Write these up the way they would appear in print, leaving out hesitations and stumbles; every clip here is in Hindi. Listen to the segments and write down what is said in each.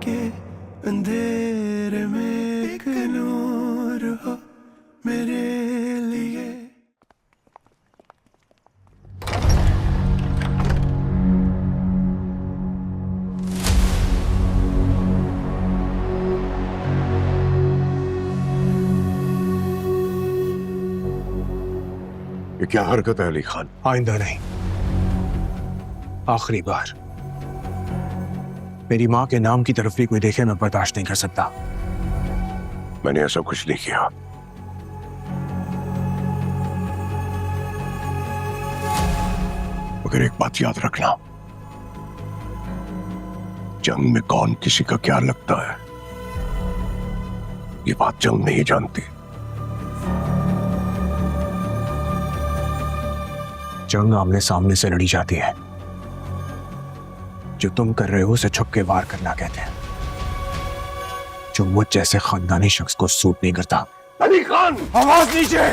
के अंधेरे में एक नूर हो मेरे लिए। ये क्या हरकत है अली खान? आइंदा नहीं, आखिरी बार। मेरी माँ के नाम की तरफ भी कोई देखे मैं बर्दाश्त नहीं कर सकता। मैंने ऐसा कुछ नहीं किया। मगर एक बात याद रखना, जंग में कौन किसी का क्या लगता है ये बात जंग नहीं जानती। जंग आमने सामने से लड़ी जाती है, जो तुम कर रहे हो उसे छुप के वार करना कहते हैं, जो मुझ जैसे खानदानी शख्स को सूट नहीं करता। अली खान, आवाज नीचे।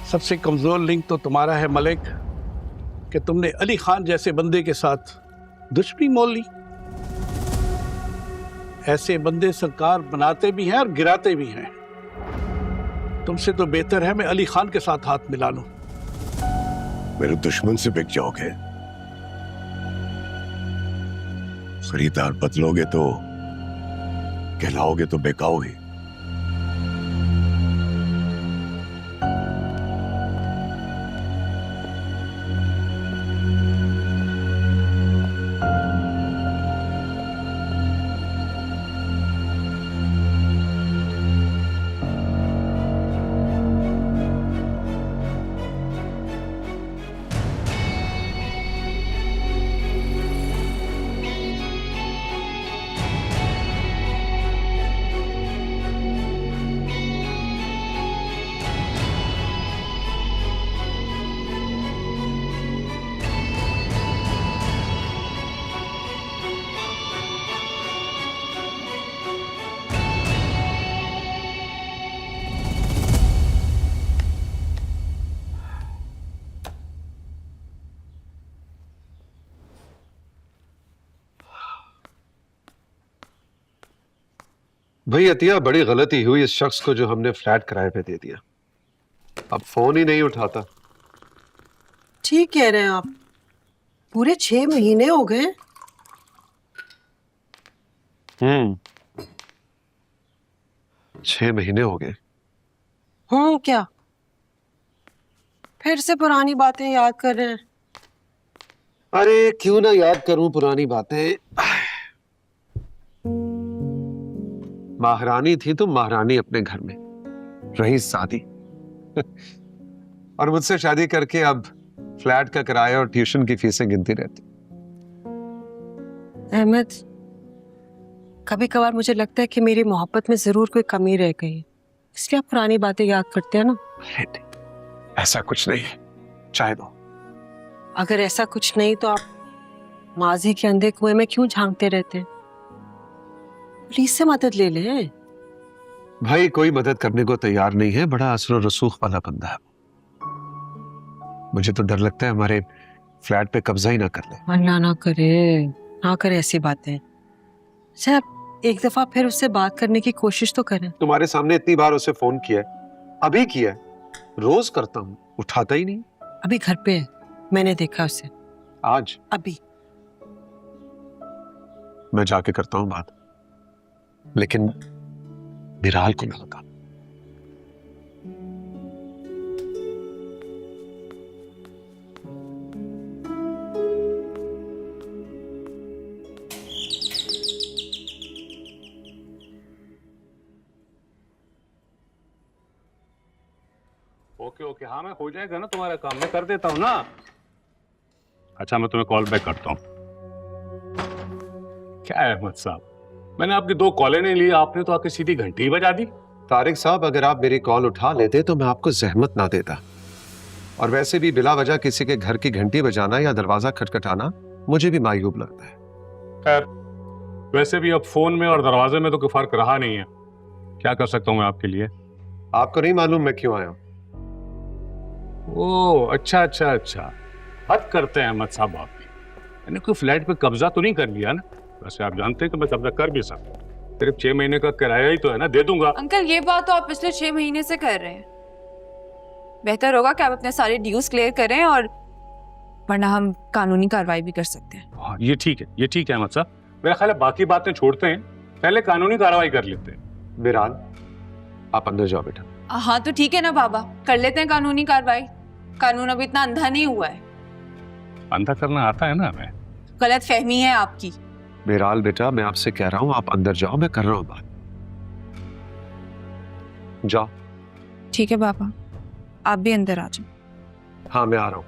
सबसे कमजोर लिंक तो तुम्हारा है मलिक, कि तुमने अली खान जैसे बंदे के साथ दुश्मनी मोल ली। ऐसे बंदे सरकार बनाते भी हैं और गिराते भी हैं। तुमसे तो बेहतर है मैं अली खान के साथ हाथ मिला लूं। मेरे दुश्मन से बिक जाओगे, खरीदार बदलोगे तो कहलाओगे तो बेकाऊ ही। भाई अतिया, बड़ी गलती हुई इस शख्स को जो हमने फ्लैट किराए पे दे दिया। अब फोन ही नहीं उठाता। ठीक कह रहे हैं आप, पूरे 6 महीने हो गए। 6 महीने हो गए। क्या फिर से पुरानी बातें याद कर रहे हैं? अरे क्यों ना याद करूं पुरानी बातें। महारानी थी तो महारानी अपने घर में, रही शादी और मुझसे शादी करके अब फ्लैट का किराया और ट्यूशन की फीसें गिनती रहती। अहमद, कभी कभार मुझे लगता है कि मेरी मोहब्बत में जरूर कोई कमी रह गई है, इसलिए आप पुरानी बातें याद करते हैं ना। ऐसा कुछ नहीं है, चाहे दो। अगर ऐसा कुछ नहीं तो आप माजी के अंधे कुएं में क्यों झांकते रहते हैं? पुलिस से मदद ले लें। भाई कोई मदद करने को तैयार नहीं है, बड़ा असर और रसूख वाला बंदा है। मुझे तो डर लगता है हमारे फ्लैट पे कब्जा ही ना कर ले। अल्लाह ना करे ऐसी बातें। अच्छा, एक दफा फिर उससे बात करने की कोशिश तो करें। तुम्हारे सामने इतनी बार उसे फोन किया है, अभी किया है, रोज करता हूँ, उठाता ही नहीं। अभी घर पे है, मैंने देखा उसे आज अभी। मैं जाके करता हूँ बात, लेकिन बिराल को ना बता। ओके, हाँ मैं हो जाएगा ना तुम्हारा काम, मैं कर देता हूँ ना। अच्छा मैं तुम्हें कॉल बैक करता हूँ। क्या है अहमद साहब, मैंने आपकी 2 कॉलें नहीं ली, आपने तो आके सीधी घंटी ही बजा दी। तारिक साहब, अगर आप मेरी कॉल उठा लेते तो मैं आपको जहमत ना देता, और वैसे भी बिला वजह किसी के घर की घंटी बजाना या दरवाजा खटखटाना मुझे भी मायूब लगता है। खैर, वैसे भी अब फोन में और दरवाजे में तो कोई फर्क रहा नहीं है। क्या कर सकता हूँ मैं आपके लिए? आपको नहीं मालूम मैं क्यों आया हूँ? ओह अच्छा, हद करते हैं अहमद साहब आप भी। मैंने कोई फ्लैट पे कब्जा तो नहीं कर लिया ना? वैसे आप जानते हैं कि मैं कब्जा कर भी सकता हूँ, सिर्फ 6 महीने का किराया ही तो है ना, दे दूंगा। अंकल, ये बात तो आप पिछले 6 महीने से कर रहे हैं। बेहतर होगा कि आप अपने सारे ड्यूज क्लियर करें, और वरना हम कानूनी कार्रवाई भी कर सकते हैं। हाँ, ये ठीक है अहमद साहब। मेरा ख्याल है बाकी बातें छोड़ते हैं, पहले कानूनी कार्रवाई कर लेते हैं। बिराल, आप अंदर जाओ बेटा। हाँ तो ठीक है ना बाबा, कर लेते हैं कानूनी कार्रवाई। कानून अभी इतना अंधा नहीं हुआ है। अंधा करना आता है ना हमें। गलत फहमी है आपकी। बिराल बेटा, मैं आपसे कह रहा हूँ आप अंदर जाओ, मैं कर रहा हूँ बात। जाओ। ठीक है बाबा, आप भी अंदर आ जाओ। हाँ मैं आ रहा हूँ।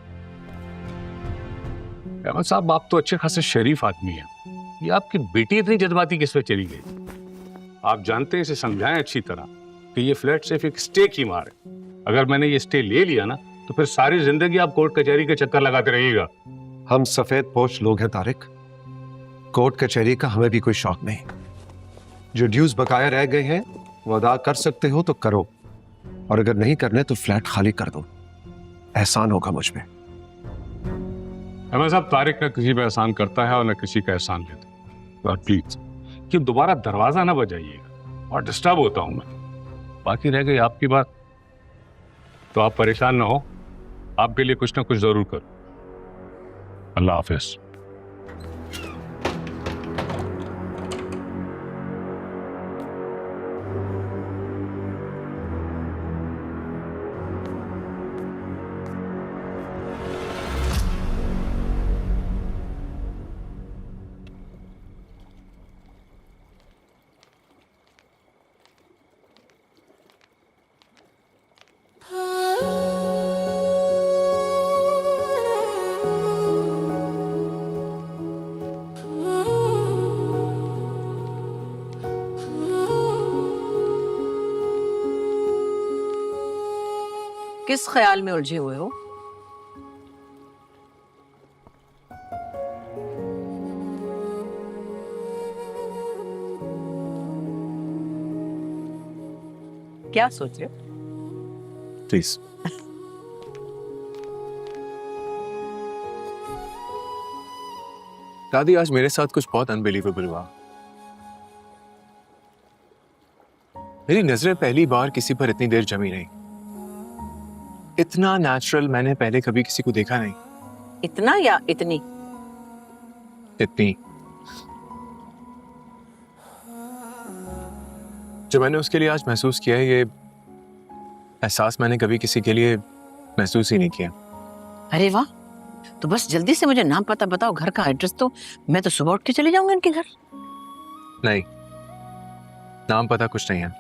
अहमद साहब, आप तो अच्छे खासे शरीफ आदमी हैं, ये आपकी बेटी इतनी जज्बाती किस पे चली गई? आप जानते हैं, इसे समझाएं अच्छी तरह कि ये फ्लैट सिर्फ एक स्टे की मार है। अगर मैंने ये स्टे ले लिया ना तो फिर सारी जिंदगी आप कोर्ट कचहरी के चक्कर लगाते रहिएगा। हम सफेद पोश लोग हैं तारिक, कोर्ट कचहरी का हमें भी कोई शौक नहीं। जो ड्यूज बकाया रह गए हैं वो अदा कर सकते हो तो करो, और अगर नहीं करने तो फ्लैट खाली कर दो, एहसान होगा मुझ पे। अहमद साहब, तारिक न किसी पे एहसान करता है और न किसी का एहसान लेता। और प्लीज कि दोबारा दरवाजा ना बजाइएगा, और डिस्टर्ब होता हूं मैं। बाकी रह गई आपकी बात, तो आप परेशान ना हो, आपके लिए कुछ ना कुछ जरूर करो। अल्लाह हाफिज। किस ख्याल में उलझे हुए हो? क्या सोच रहे हो? प्लीज। दादी, आज मेरे साथ कुछ बहुत अनबिलीवेबल हुआ। मेरी नजरें पहली बार किसी पर इतनी देर जमी नहीं। इतना नेचुरल मैंने पहले कभी किसी को देखा नहीं। इतना या इतनी? इतनी। जो मैंने उसके लिए आज महसूस किया है, ये एहसास मैंने कभी किसी के लिए महसूस ही नहीं किया। अरे वाह, तो बस जल्दी से मुझे नाम पता बताओ, घर का एड्रेस, तो मैं तो सुबह उठ के चले जाऊंगा इनके घर। नहीं, नाम पता कुछ नहीं है,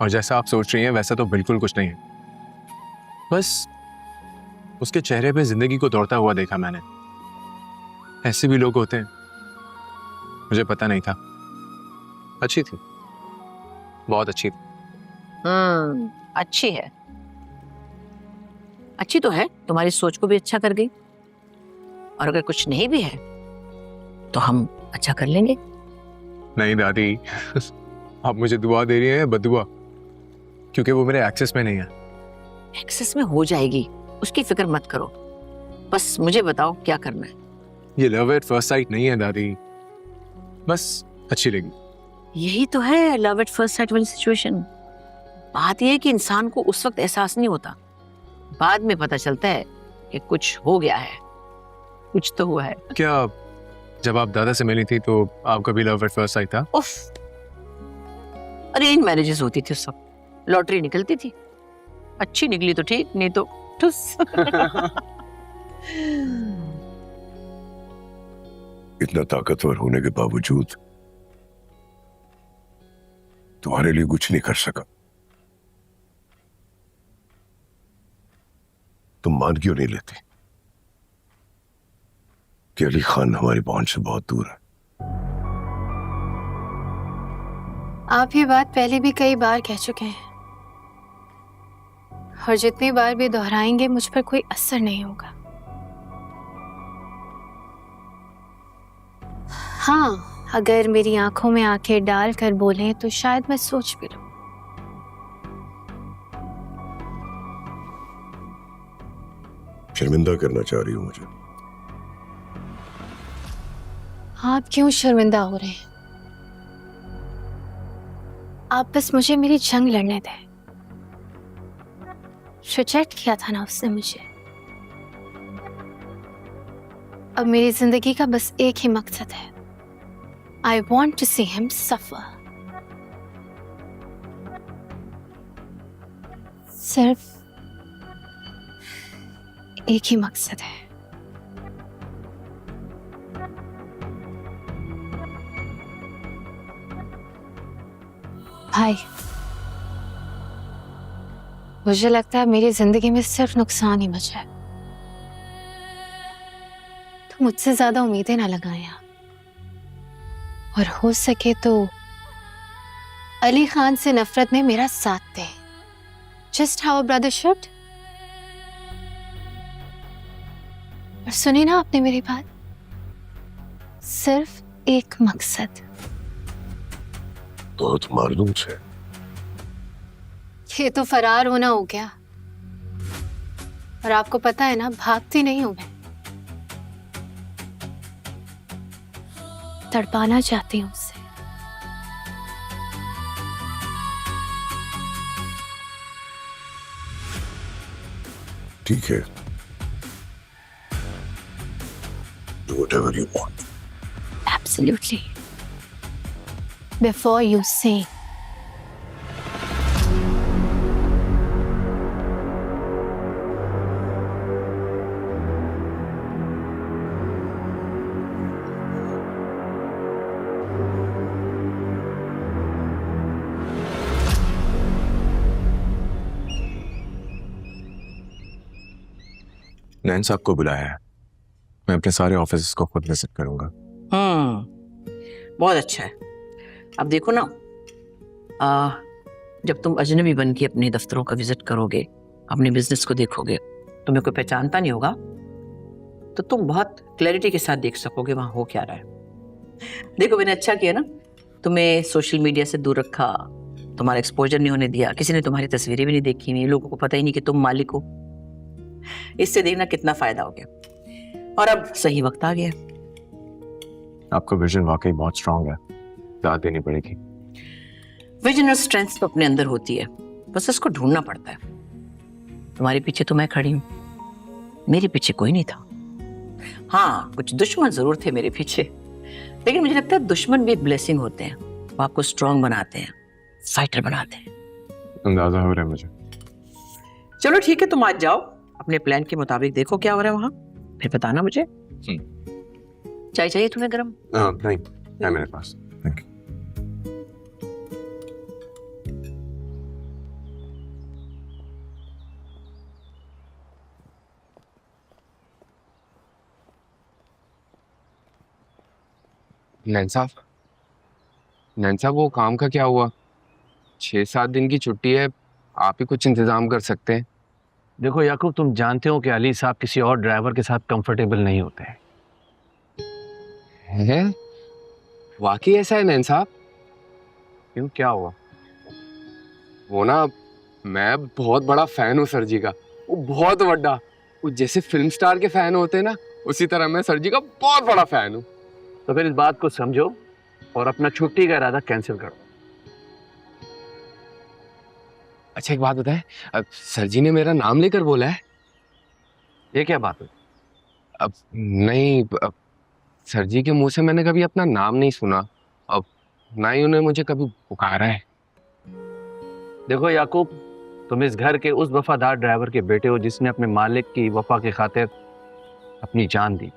और जैसा आप सोच रही हैं वैसा तो बिल्कुल कुछ नहीं है। बस उसके चेहरे पे जिंदगी को दौड़ता हुआ देखा मैंने। ऐसे भी लोग होते हैं, मुझे पता नहीं था। अच्छी थी, बहुत अच्छी थी। अच्छी है, अच्छी तो है, तुम्हारी सोच को भी अच्छा कर गई। और अगर कुछ नहीं भी है तो हम अच्छा कर लेंगे। नहीं दादी, आप मुझे दुआ दे रही हैं या बददुआ? क्योंकि वो मेरे एक्सेस में नहीं है। एक्सेस में हो जाएगी, उसकी फिक्र मत करो। बस मुझे बताओ क्या करना है। ये लव एट फर्स्ट साइट नहीं है दादी, बस अच्छी लगी। यही तो है लव एट फर्स्ट साइट वाली सिचुएशन। बात यह है कि इंसान को उस वक्त एहसास नहीं होता, बाद में पता चलता है कि कुछ हो गया है, कुछ तो हुआ है। क्या जब आप दादा से मिली थी तो आपका भी लव एट फर्स्ट साइट था? उफ, अरेंज मैरिजेस होती थी सब, लॉटरी निकलती थी, अच्छी निकली तो ठीक, नहीं तो ठुस। इतना ताकतवर होने के बावजूद तुम्हारे लिए कुछ नहीं कर सका। तुम मान क्यों नहीं लेती कि अली खान हमारी बॉन्ड से बहुत दूर है? आप ये बात पहले भी कई बार कह चुके हैं, और जितनी बार भी दोहराएंगे मुझ पर कोई असर नहीं होगा। हाँ, अगर मेरी आंखों में आंखें डाल कर बोलें तो शायद मैं सोच भी लूं। शर्मिंदा करना चाह रही हो मुझे? आप क्यों शर्मिंदा हो रहे हैं? आप बस मुझे मेरी जंग लड़ने दें। रिजेक्ट किया था ना उसने मुझे। अब मेरी जिंदगी का बस एक ही मकसद है, I want to see him suffer. सिर्फ एक ही मकसद है। भाई, मुझे लगता है मेरी जिंदगी में सिर्फ नुकसान ही बचा है। तो मुझसे ज्यादा उम्मीदें ना लगाएं आप, और हो सके तो अली खान से नफरत में मेरा साथ दें। Just how a brother should. और सुनी ना आपने मेरी बात, सिर्फ एक मकसद। बहुत मालूम से। ये तो फरार होना हो गया, और आपको पता है ना, भागती नहीं हूं मैं, तड़पाना चाहती हूं उसे। ठीक है, do whatever you want. Absolutely. Before you say. नैन साहब को बुलाया है, मैं अपने सारे ऑफिस को खुद विजिट करूंगा। बहुत अच्छा है। अब देखो ना, जब तुम अजनबी बन के अपने दफ्तरों का विजिट करोगे, अपने बिजनेस को देखोगे, तुम्हें कोई पहचानता नहीं होगा, तो तुम बहुत क्लैरिटी के साथ देख सकोगे वहां हो क्या रहा है। देखो, मैंने अच्छा किया ना, तुम्हें सोशल मीडिया से दूर रखा, तुम्हारा एक्सपोजर नहीं होने दिया, किसी ने तुम्हारी तस्वीरें भी नहीं देखी हुई, लोगों को पता ही नहीं कि तुम मालिक हो। इससे देखना कितना फायदा हो गया। और अब सही वक्त आ गया। आपका विजन वाकई बहुत स्ट्रांग है, दाद देनी पड़ेगी। विजन और स्ट्रेंथ तो अपने अंदर होती है, बस उसको ढूंढना पड़ता है। तुम्हारे पीछे तो मैं खड़ी हूं, मेरे पीछे कोई नहीं था। हाँ, कुछ दुश्मन जरूर थे मेरे पीछे, लेकिन मुझे लगता है दुश्मन भी ब्लेसिंग होते हैं, वो आपको स्ट्रांग बनाते हैं, फाइटर बनाते हैं। अंदाजा हो रहा है मुझे। चलो ठीक है, तुम आज जाओ, अपने प्लान के मुताबिक देखो क्या हो रहा है वहां, फिर बताना मुझे। चाय चाहिए तुम्हें गरम? नहीं, है मेरे पास। Thank you. नैन साहब वो काम का क्या हुआ? 6-7 दिन की छुट्टी है, आप ही कुछ इंतजाम कर सकते हैं। देखो याकूब, तुम जानते हो कि अली साहब किसी और ड्राइवर के साथ कंफर्टेबल नहीं होते हैं। है? वाकई ऐसा है नैन साहब? क्यों, क्या हुआ? वो ना, मैं बहुत बड़ा फैन हूँ सर जी का, वो बहुत बड़ा। वो जैसे फिल्म स्टार के फैन होते हैं ना, उसी तरह मैं सर जी का बहुत बड़ा फैन हूँ। तो फिर इस बात को समझो और अपना छुट्टी का इरादा कैंसिल करो। अच्छा एक बात बताए, अब सर जी ने मेरा नाम लेकर बोला है। ये क्या बात है? अब नहीं, अब सर जी के मुंह से मैंने कभी अपना नाम नहीं सुना, अब ना ही उन्हें मुझे कभी पुकारा है। देखो याकूब, तुम इस घर के उस वफादार ड्राइवर के बेटे हो जिसने अपने मालिक की वफा की खातिर अपनी जान दी,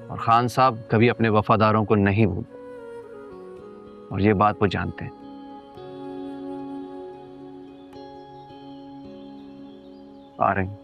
और खान साहब कभी अपने वफादारों को नहीं भूलते, और ये बात वो जानते हैं। आ रहे हैं।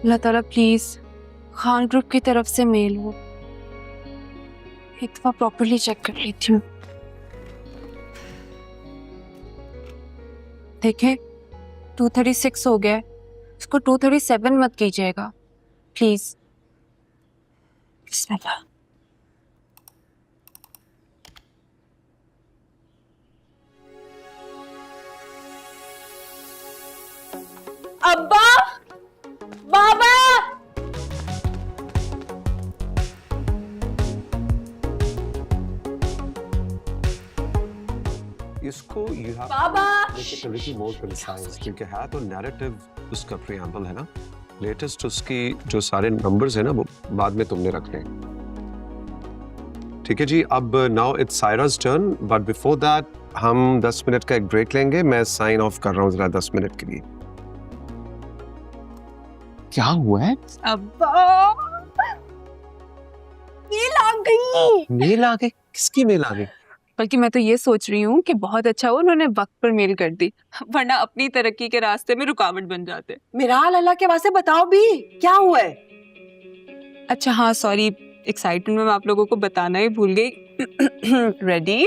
अल्लाह ताला प्लीज खान ग्रुप की तरफ से मेल हो, एक दफा प्रॉपर्ली चेक कर लेती हूँ। देखे 236 हो गया है, इसको 237 मत कीजिएगा प्लीज। बिस्मिल्लाह। अब्बा, बाबा, इसको you have Baba. to make it a little more concise, क्योंकि है तो नैरेटिव उसका प्रीएम्बल है ना, लेटेस्ट उसकी जो सारे नंबर्स है ना वो बाद में तुमने रखने हैं। ठीक है जी, अब now it's Saira's turn, but before that हम 10 मिनट का एक ब्रेक लेंगे। मैं साइन ऑफ कर रहा हूँ जरा 10 मिनट के लिए। क्या हुआ है? अब्बा, मेल आ गई। मेल आ गई? किसकी मेल आ गई? बल्कि मैं तो ये सोच रही हूँ कि बहुत अच्छा हुआ उन्होंने वक्त पर मेल कर दी, वरना अपनी तरक्की के रास्ते में रुकावट बन जाते। मेरा अल्लाह के वास्ते बताओ भी, क्या हुआ है? अच्छा हाँ, सॉरी, एक्साइटमेंट में मैं आप लोगों को बताना ही भूल गई। Ready?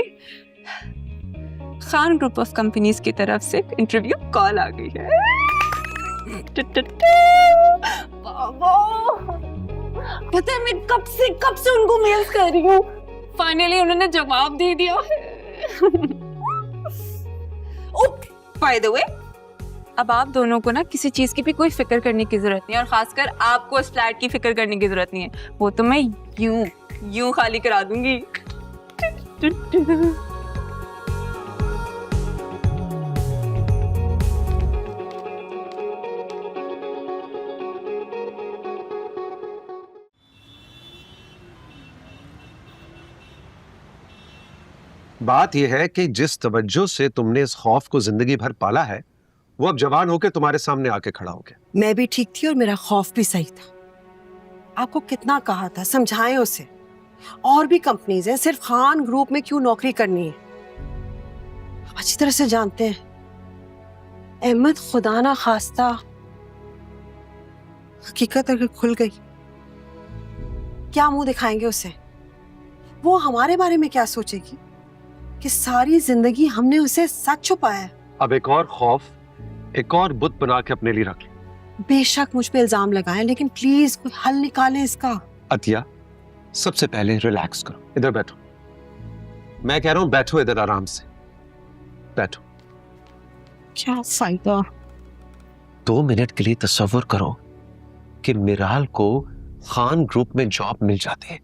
Khan group of companies की तरफ से इंटरव्यू कॉल आ गई है। पता है मैं कब से उनको मेल्स कर रही हूँ, फाइनली उन्होंने जवाब दे दिया है। बाय द वे, अब आप दोनों को ना किसी चीज की भी कोई फिक्र करने की जरूरत नहीं है, और खासकर आपको इस फ्लैट की फिक्र करने की जरूरत नहीं है, वो तो मैं यूं खाली करा दूंगी। बात यह है कि जिस तवज्जो से तुमने इस खौफ को जिंदगी भर पाला है, वो अब जवान होकर तुम्हारे सामने आके खड़ा हो गया। मैं भी ठीक थी और मेरा खौफ भी सही था। आपको कितना कहा था, समझाएं उसे। और भी कंपनीज हैं, सिर्फ खान ग्रुप में क्यों नौकरी करनी है? आप अच्छी तरह से जानते हैं अहमद, खुदा ना खास्ता हकीकत अगर खुल गई, क्या मुंह दिखाएंगे उसे? वो हमारे बारे में क्या सोचेगी कि सारी जिंदगी हमने उसे सच छुपाया है। अब एक और खौफ, एक और बुत बना के अपने लिए रख ले। बेशक मुझ पे इल्जाम लगाएं, लेकिन प्लीज कोई हल निकालें इसका। अतिया, सबसे पहले रिलैक्स करो, इधर बैठो। मैं कह रहा हूं बैठो इधर आराम से बैठो। क्या फायदा? 2 मिनट के लिए तसव्वुर करो कि मिराल को खान ग्रुप में जॉब मिल जाती है।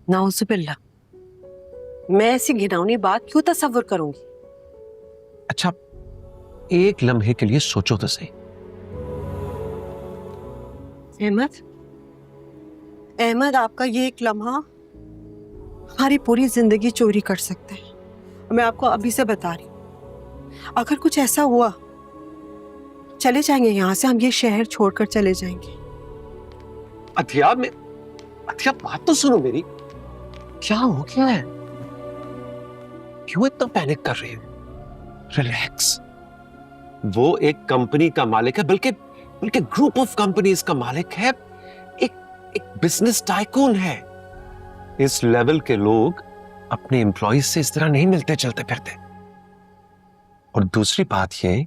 नाउजुबिल्लाह, मैं ऐसी घिनौनी बात क्यों तसव्वुर करूंगी? अच्छा, एक लम्हे के लिए सोचो तो सही। अहमद, अहमद, आपका ये एक लम्हा हमारी पूरी जिंदगी चोरी कर सकता है। मैं आपको अभी से बता रही हूँ, अगर कुछ ऐसा हुआ चले जाएंगे यहाँ से, हम ये शहर छोड़कर चले जाएंगे। अथिया बात तो सुनो मेरी, क्या हो गया है? क्यों इतना पैनिक कर रही हो? रिलैक्स। वो एक कंपनी का मालिक है, बल्कि ग्रुप ऑफ कंपनीज का मालिक है, एक बिजनेस टाइकून है। इस लेवल के लोग अपने एम्प्लॉयज से इस तरह नहीं मिलते चलते फिरते। और दूसरी बात यह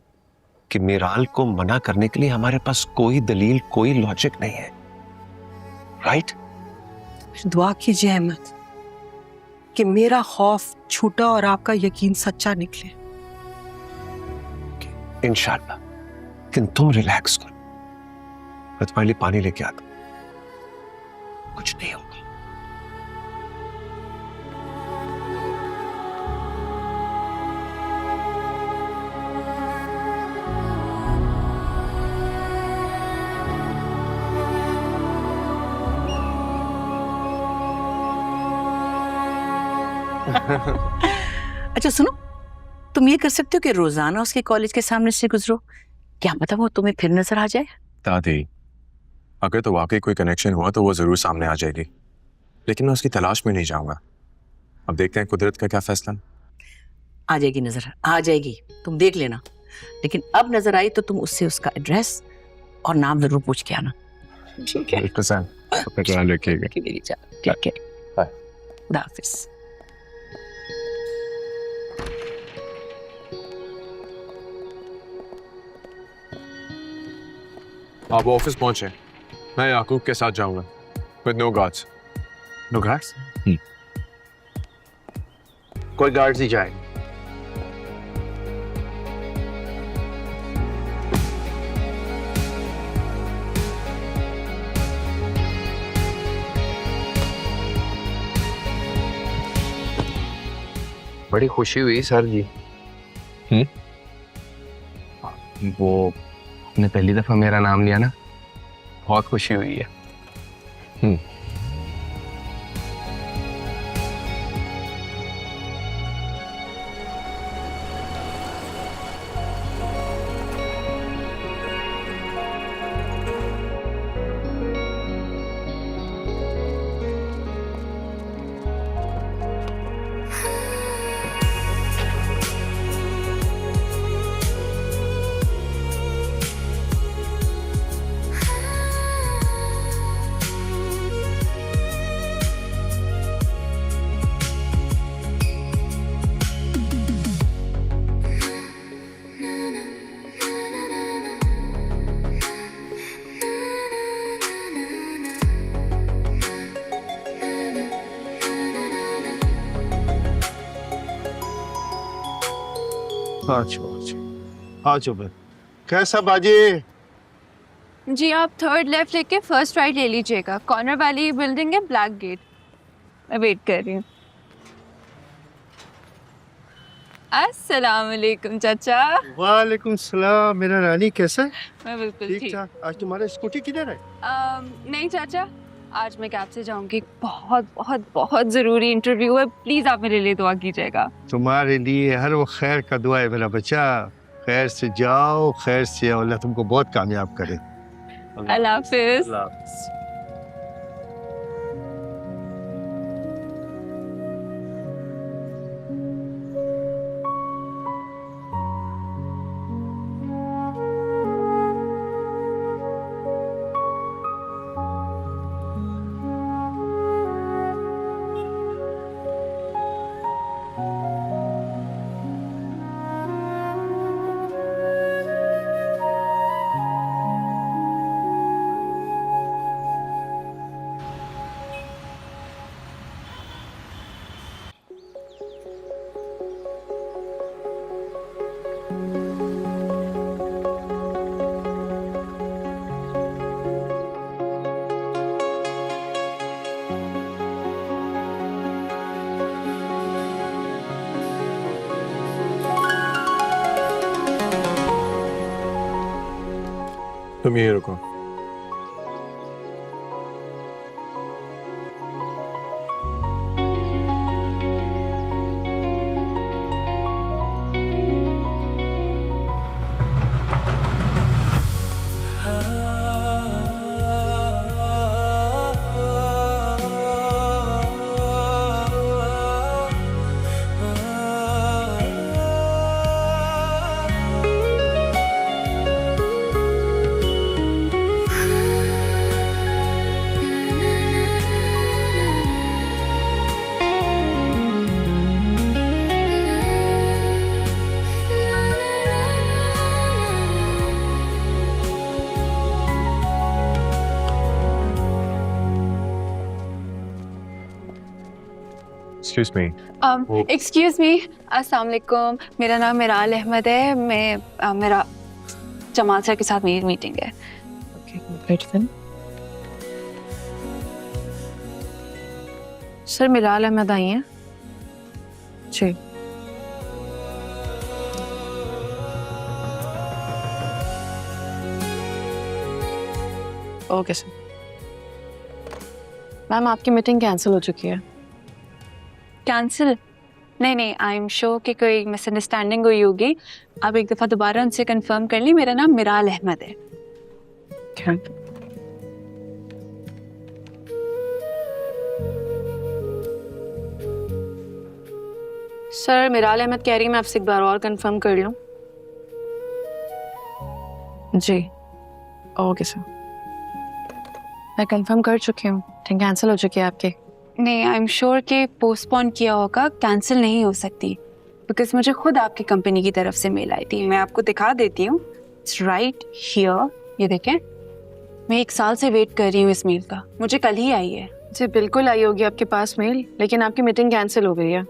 कि मिराल को मना करने के लिए हमारे पास कोई दलील, कोई लॉजिक नहीं है। राइट? दुआ कीजिए अहमद कि मेरा खौफ छूटा और आपका यकीन सच्चा निकले। इंशाल्लाह। लेकिन तुम रिलैक्स करो, मैं तुम्हारे लिए पानी लेके आता हूं, कुछ नहीं होगा। अच्छा सुनो, तुम ये कर सकते हो कि रोजाना उसके कॉलेज के सामने से गुजरो, क्या पता वो तुम्हें फिर नजर आ जाए। दादी, अगर तो वाकई कोई कनेक्शन हुआ तो वो जरूर सामने आ जाएगी, लेकिन मैं उसकी तलाश में नहीं जाऊंगा। अब देखते हैं कुदरत का क्या फैसला। आ जाएगी नजर, आ जाएगी, तुम देख लेना। लेकिन अब नजर आई तो तुम उससे उसका एड्रेस और नाम जरूर पूछ के आना। ठीक है? 100% अपना ख्याल रखिएगा। मेरी जान, ठीक है? बाय। खुदा हाफिज। आप ऑफिस पहुंचे, मैं याकूब के साथ जाऊंगा with no guards. No guards? कोई गार्ड ही जाए। बड़ी खुशी हुई सर जी। वो आपने पहली दफा मेरा नाम लिया ना, बहुत खुशी हुई है। अच्छा भाई, कैसा बाजी? जी आप थर्ड लेफ्ट लेके फर्स्ट राइट ले लीजिएगा, कॉर्नर वाली बिल्डिंग है, ब्लैक गेट। मैं वेट कर रही हूँ। अस्सलाम वालेकुम चाचा। वालेकुम सलाम। मेरा रानी कैसा है? मैं बिल्कुल ठीक ठीक। ठाक। आज तुम्हारा स्कूटी किधर है? नहीं चाचा, आज मैं कैब से जाऊंगी। बहुत बहुत बहुत ज़रूरी इंटरव्यू है, प्लीज़ आप मेरे लिए दुआ कीजिएगा। तुम्हारे लिए हर वो खैर का दुआ है मेरा बच्चा। खैर से जाओ, खैर से आओ। अल्लाह तुमको बहुत कामयाब करे। अल्लाह हाफिज़। तुम यहीं रुको। Excuse me. एक्सक्यूज मी, अस्सलाम वालेकुम। मेरा नाम मिराल अहमद है। मैं मेरा जमाल सर के साथ मेरी मीटिंग है। सर मिराल अहमद आई हैं जी। Okay sir. मैम आपकी मीटिंग कैंसिल हो चुकी है। कैंसिल? नहीं, आई एम श्योर कि कोई मिसअंडरस्टैंडिंग हुई होगी। आप एक दफ़ा दोबारा उनसे कंफर्म कर ली। मेरा नाम मिराल अहमद है। सर मिराल अहमद कह रही है मैं आपसे एक बार और कंफर्म कर लूं। जी ओके सर, मैं कंफर्म कर चुकी हूँ। ठीक, कैंसिल हो चुकी है आपकी। नहीं, आई एम श्योर कि पोस्टपोन किया होगा, कैंसिल नहीं हो सकती, बिकॉज मुझे खुद आपकी कंपनी की तरफ से मेल आई थी। मैं आपको दिखा देती हूँ, इट्स राइट हियर। ये देखें, मैं 1 साल से वेट कर रही हूँ इस मेल का, मुझे कल ही आई है। जी बिल्कुल आई होगी आपके पास मेल, लेकिन आपकी मीटिंग कैंसिल हो गई है।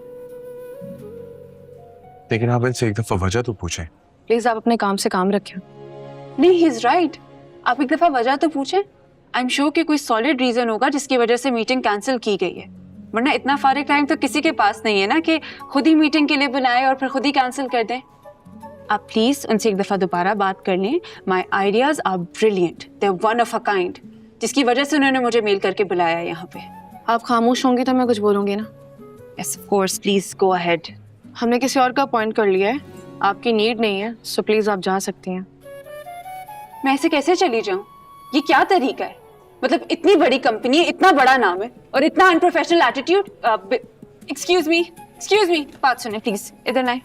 लेकिन आप इनसे एक दफा वजह तो पूछें। प्लीज आप अपने काम से काम रखें। नहीं, ही इज राइट, आप एक दफा वजह तो पूछें। आई एम श्योर कि कोई सॉलिड रीजन होगा जिसकी वजह से मीटिंग कैंसिल की गई है, वरना इतना फारिग टाइम तो किसी के पास नहीं है ना कि खुद ही मीटिंग के लिए बुलाए और फिर खुद ही कैंसिल कर दें। आप प्लीज उनसे एक दफा दोबारा बात कर लें। My ideas are brilliant, they are one of a kind, जिसकी वजह से उन्होंने मुझे मेल करके बुलाया है यहाँ पे। आप खामोश होंगे तो मैं कुछ बोलूंगी ना। Yes of course, please go ahead. हमने किसी और का अपॉइंट कर लिया है, आपकी नीड नहीं है, सो प्लीज आप जा सकती हैं। मैं ऐसे कैसे चली जाऊं? ये क्या तरीका है? मतलब इतनी बड़ी कंपनी है, इतना बड़ा नाम है और इतना अनप्रोफेशनल एटीट्यूड। एक्सक्यूज मी, बात सुने प्लीज, इधर ना आए।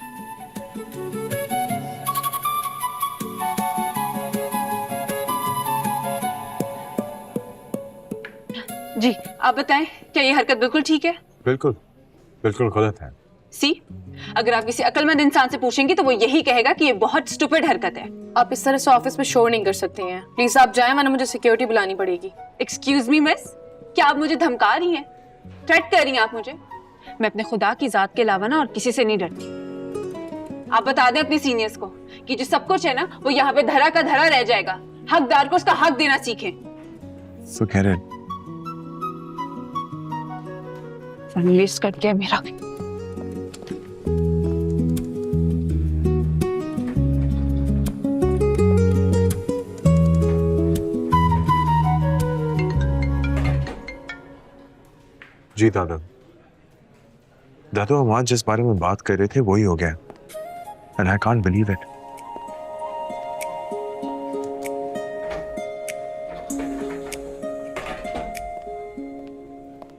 जी आप बताएं, क्या ये हरकत बिल्कुल ठीक है? बिल्कुल बिल्कुल गलत है। सी, अगर आप किसी अक्लमंद इंसान से पूछेंगी तो वो यही कहेगा कि ये बहुत स्टूपिड हरकत है। आप इस तरह से ऑफिस में शोर नहीं कर सकती हैं। प्लीज आप जाएं, वरना मुझे सिक्योरिटी बुलानी पड़ेगी। एक्सक्यूज मी मिस, क्या आप मुझे धमका रही हैं? थ्रेट कर रही हैं आप मुझे? मैं अपने खुदा की जात के अलावा ना और किसी से नहीं डरती। आप बता दें अपने सीनियर्स को कि जो सब कुछ है ना वो यहाँ पे धरा का धरा रह जाएगा। हकदार को उसका हक देना सीखें। So get it. वेस्ट करके है मेरा भी। जी दादा, हम आज जिस बारे में बात कर रहे थे वही हो गया, and I can't believe it.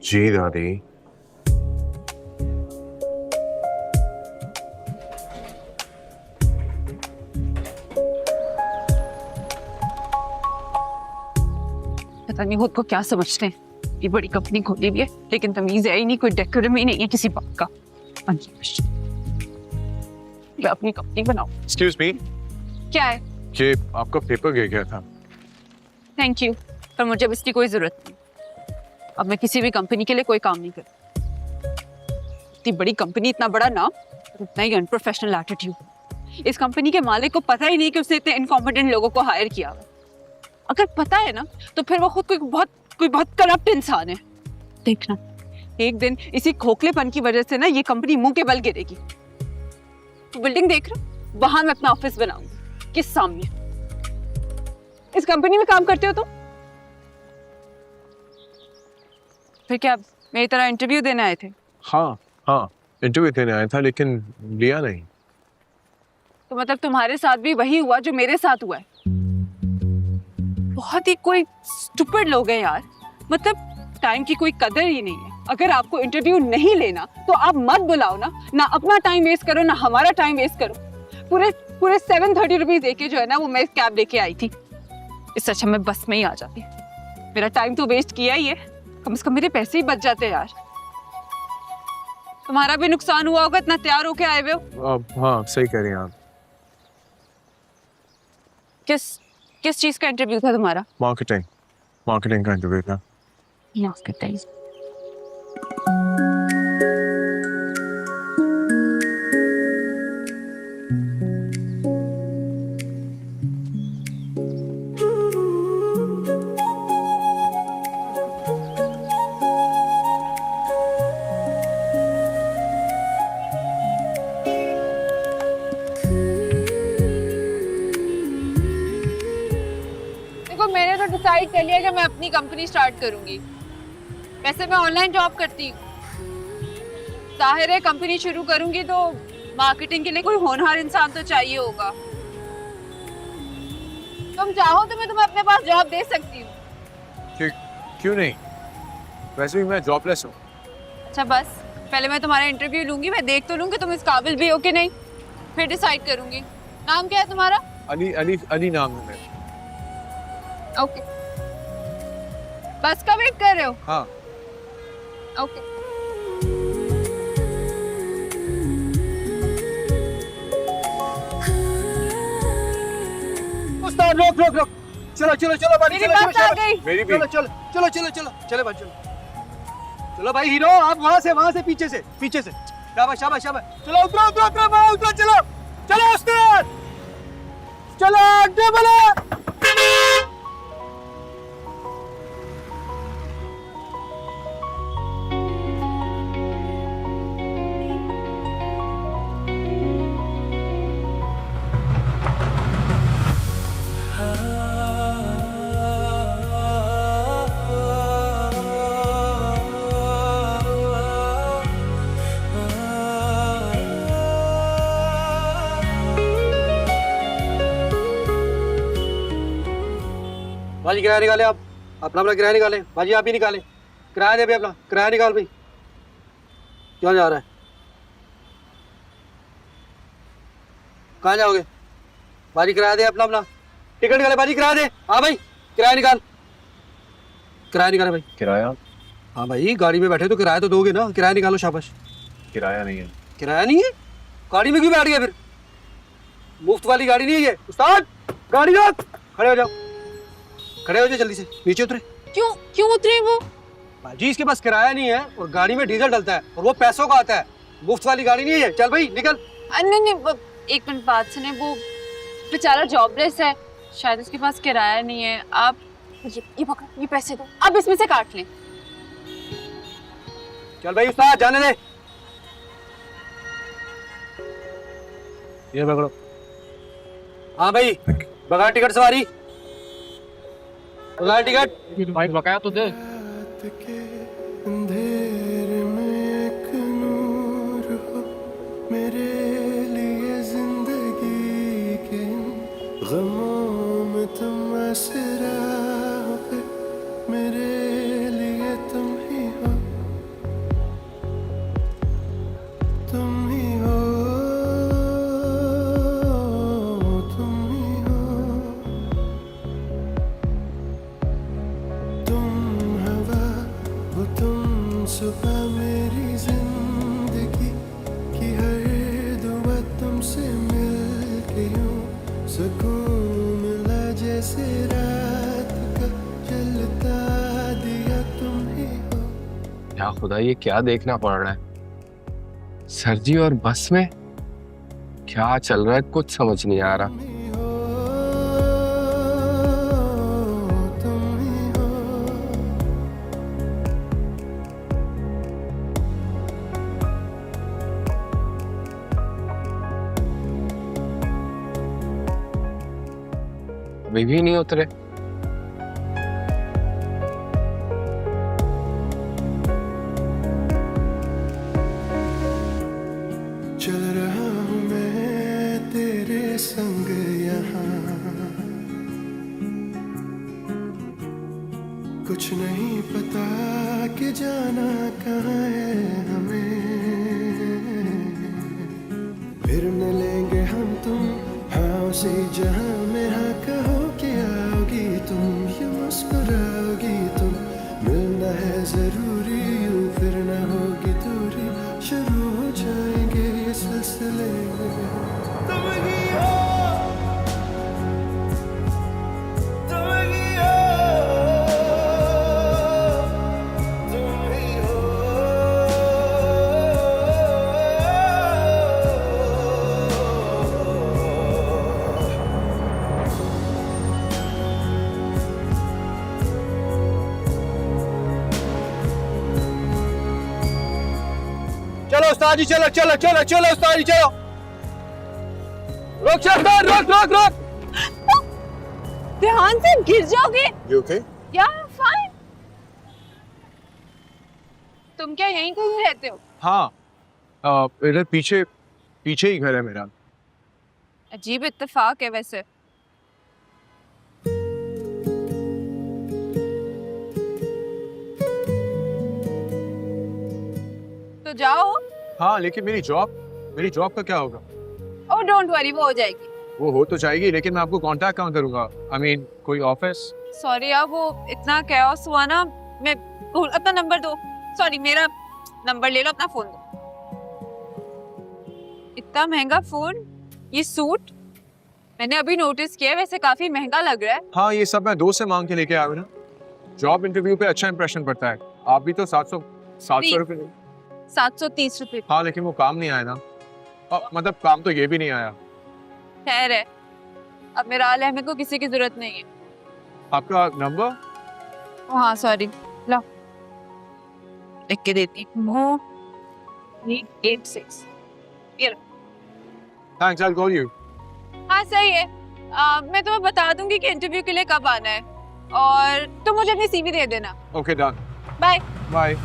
जी दादी, पता नहीं खुद को क्या समझते हैं। ये बड़ी कंपनी खोली भी है लेकिन तमीज है ही नहीं, कोई डेकोरम ही नहीं है किसी बात का। मैं अपनी कंपनी बनाऊं। एक्सक्यूज मी, क्या है? कि आपका पेपर गिर गया था। थैंक यू, पर मुझे अब इसकी कोई जरूरत नहीं। अब मैं किसी भी कंपनी के लिए कोई काम नहीं करती। इतनी बड़ी कंपनी, इतना बड़ा नाम, इतना ही अनप्रोफेशनल एटीट्यूड। इस कंपनी के मालिक को पता ही नहीं कि उसने इतने इनकॉम्पिटेंट लोगों को हायर किया। अगर पता है ना तो फिर वो खुद कोई बहुत करप्ट इंसान है। देखना, एक दिन इसी खोखलेपन की वजह से ना ये कंपनी मुंह के बल गिरेगी। तो बिल्डिंग देख रहा, वहां मैं अपना ऑफिस बनाऊंगी, किस सामने। इस कंपनी में काम करते हो तुम? फिर क्या मेरी तरह इंटरव्यू देने आए थे? हाँ हाँ, इंटरव्यू देने आया था लेकिन लिया नहीं। तो मतलब तुम्हारे साथ भी वही हुआ जो मेरे साथ हुआ है? बहुत ही कोई स्टूपिड लोग हैं यार। मतलब टाइम की कोई कदर ही नहीं है। अगर आपको इंटरव्यू नहीं लेना तो आप मत बुलाओ ना अपना टाइम वेस्ट करो ना हमारा टाइम वेस्ट करो। पूरे 730 रुपीज देके जो है ना वो मैं कैब लेके आई थी। इससे अच्छा मैं बस में ही आ जाती। मेरा टाइम तो वेस्ट किया ही है, कम से कम मेरे पैसे ही बच जाते यार। तुम्हारा भी नुकसान हुआ होगा, इतना तैयार होके आए हुए हो। हाँ सही कह रही हैं आप। किस चीज का इंटरव्यू था तुम्हारा? मार्केटिंग का इंटरव्यू था। मार्केटिंग। मैंने तो डिसाइड कर लिया कि मैं अपनी कंपनी स्टार्ट करूंगी। वैसे मैं ऑनलाइन जॉब करती हूँ, जाहिर है कंपनी शुरू करूंगी तो मार्केटिंग के लिए कोई होनहार इंसान तो चाहिए होगा। तुम चाहो तो मैं तुम्हें अपने पास जॉब दे सकती हूँ। क्यों नहीं, वैसे भी मैं जॉबलेस हूँ। अच्छा बस पहले मैं तुम्हारा इंटरव्यू लूंगी, मैं देख तो लूंगी तुम इस काबिल भी हो कि नहीं, फिर डिसाइड करूंगी। नाम क्या है तुम्हारा? अली नाम है मेरा। ओके, बस का वेट कर रहे हो? हाँ। ओके। उस्ताद रोक रोक रोक, चलो भाई, मेरी बस आ गई। मेरी भी। चलो भाई चलो भाई हीरो, आप वहां से पीछे से शाबाश। चलो उतरो चलो उस्ताद, चलो आगे बढ़ो। भाजी किराया निकाले, आप अपना किराया निकाले। भाजी आप ही निकाले किराया, दे भाई अपना किराया निकाल भाई। क्यों जा रहा है, कहाँ जाओगे? भाजी किराया दे अपना टिकट निकाले। भाजी किराया दे। हाँ भाई किराया निकाले भाई। किराया? हाँ भाई गाड़ी में बैठे तो किराया तो दोगे ना, किराया निकालो। शाबाश। किराया नहीं है। किराया नहीं है? गाड़ी में क्यों बैठ गया फिर? मुफ्त वाली गाड़ी नहीं है ये। उस्ताद गाड़ी रोक, खड़े हो जाओ जल्दी से, नीचे उतरे। क्यों उतरे वो? भाजी इसके पास किराया नहीं है और गाड़ी में डीजल डलता है और वो पैसों का आता है, मुफ्त वाली गाड़ी नहीं है। चल भाई निकल। नहीं, एक मिनट बात सुने, वो बेचारा जॉबलेस है, शायद उसके पास किराया नहीं है। आप ये पकड़ो, ये पैसे दो, अब इसमें से काट लें। चल भाई उस्ताद जाने दे। ये पकड़ो। हाँ भाई बगैर टिकट सवारी, बगैर टिकट। भाई बकाया तो दे। रात के अंधेरे में एक नूर हो, मेरे लिए जिंदगी के इन गमों में तुम आसरा हो, मेरे लिए तुम ही हो, तुम ही हो, तुम ही हो, तुम हवा वो तुम सुबह, मेरी जिंदगी की हर दुआ तुमसे मिल के यूं सुकून मिला, जैसे रात का जलता दिया तुम ही हो। या खुदा, ये क्या देखना पड़ रहा है? सर जी और बस में क्या चल रहा है, कुछ समझ नहीं आ रहा। तुम ही हो, अभी भी नहीं उतरे। कुछ नहीं पता कि जाना कहाँ है हमें, फिर मिलेंगे हम तुम हाँ उसी जहां में, हाँ कहो कि आओगी तुम, ये मुस्कुराओगी तुम, मिलना है जरूरी यूं फिर न होगी दूरी, शुरू हो जाएंगे ये सिलसिले। तुम ही हो, तुम ही हो, तुम ही हो। चलो उस्ताद जी, चलो चलो चलो चलो उस्ताद जी, चलो। रोक शहजाद, रोक रोक रोक। ध्यान से गिर जाओगे। You okay? या फाइन। तुम क्या यहीं कहीं रहते हो? हाँ, इधर पीछे पीछे ही घर है मेरा। अजीब इत्तेफाक है वैसे। तो जाओ। हाँ, लेकिन मेरी जॉब का क्या होगा? ओह डोंट वरी, वो हो जाएगी। वो हो तो जाएगी, लेकिन मैं आपको कांटेक्ट कहाँ करूंगा? I mean, कोई ऑफिस? सॉरी यार, वो इतना कैओस हुआ ना, मैं अपना नंबर दो। सॉरी, मेरा नंबर ले लो, अपना फोन दो। इतना महंगा फोन, ये सूट मैंने अभी नोटिस किया, वैसे काफी महंगा लग रहा है। हाँ, ये सब मैं दोस्त से मांग के लेके आया हूँ ना। जॉब इंटरव्यू पे अच्छा इंप्रेशन पड़ता है। आप भी तो 700 रुपए। 730 रुपए। हाँ, लेकिन वो काम नहीं आया ना। मतलब काम तो ये भी नहीं आया। खैर है, अब मेरा हाल है, मेरे को किसी की जरूरत नहीं है। आपका नंबर? हाँ सॉरी, लो लिख के देती हूँ। 86। Thanks, I will call you. हाँ सही है। मैं तुम्हें बता दूंगी कि इंटरव्यू के लिए कब आना है, और तुम मुझे अपनी सीवी दे देना। Okay, done. Bye bye.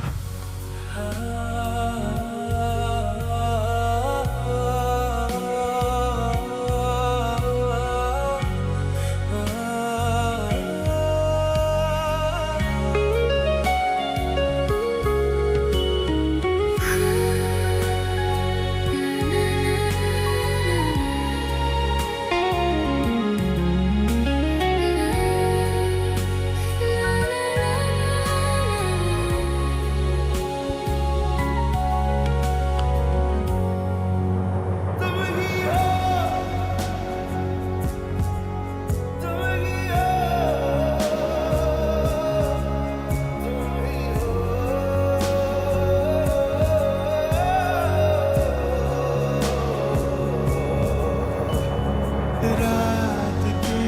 रात के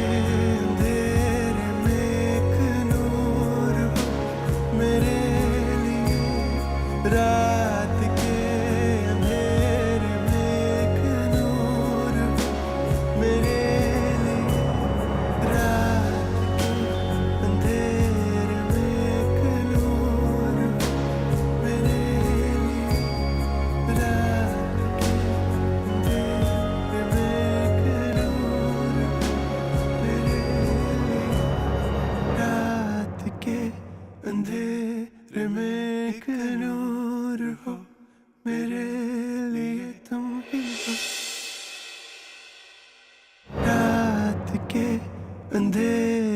अंधेरे में एक नूर हो मेरे लिए, रात के अंधेरे में एक नूर हो मेरे लिए, रात के अंधेरे में एक नूर हो मेरे लिए, रात के अंधेरे में एक नूर रात के अंधेरे में एक नूर हो मेरे लिए, तुम ही हो। रात के अंधेरे